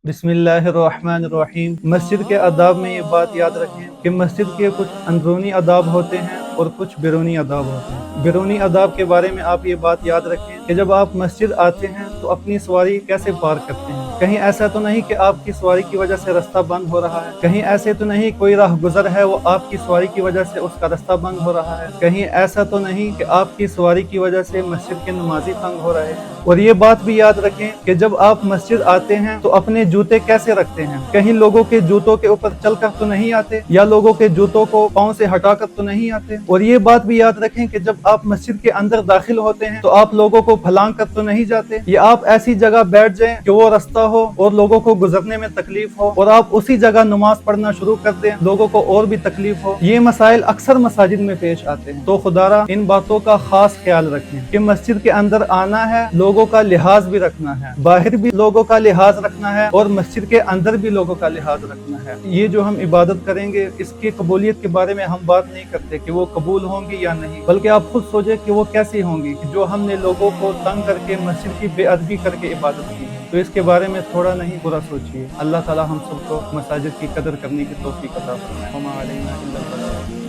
बिस्मिल्लाहिर्रहमानिर्रहीम। मस्जिद के आदाब में ये बात याद रखें कि मस्जिद के कुछ अंदरूनी आदाब होते हैं और कुछ बैरूनी आदाब होते हैं। बैरूनी आदाब के बारे में आप ये बात याद रखें कि जब आप मस्जिद आते हैं तो अपनी सवारी कैसे पार करते हैं। कहीं ऐसा तो नहीं कि आपकी सवारी की वजह से रास्ता बंद हो रहा है, कहीं ऐसे तो नहीं कोई राह गुजर है वो आपकी सवारी की वजह से उसका रास्ता बंद हो रहा है, कहीं ऐसा तो नहीं कि आपकी सवारी की वजह से मस्जिद के नमाजी तंग हो रहे हैं। और ये बात भी याद रखें कि जब आप मस्जिद आते हैं तो अपने जूते कैसे रखते हैं। कहीं लोगों के जूतों के ऊपर चलकर तो नहीं आते या लोगों के जूतों को पांव से हटाकर तो नहीं आते। और ये बात भी याद रखें कि जब आप मस्जिद के अंदर दाखिल होते हैं तो आप लोगों को फलांग कर तो नहीं जाते या आप ऐसी जगह बैठ जाएं कि वो रास्ता हो और लोगों को गुजरने में तकलीफ हो और आप उसी जगह नमाज पढ़ना शुरू कर दें, लोगों को और भी तकलीफ हो। ये मसाइल अक्सर मसाजिद में पेश आते हैं। तो खुदारा इन बातों का खास ख्याल रखें कि मस्जिद के अंदर आना है, लोगों का लिहाज भी रखना है, बाहर भी लोगों का लिहाज रखना है और मस्जिद के अंदर भी लोगों का लिहाज रखना है। ये जो हम इबादत करेंगे इसकी कबूलियत के बारे में हम बात नहीं करते कि वो कबूल होंगी या नहीं, बल्कि आप खुद सोचें कि वो कैसी होंगी जो हमने लोगों को तंग करके मस्जिद की बेअदबी करके इबादत की है। तो इसके बारे में थोड़ा नहीं बुरा सोचिए। अल्लाह ताला हम सबको मसाजिद की कदर करने की तौफीक अता फरमाए।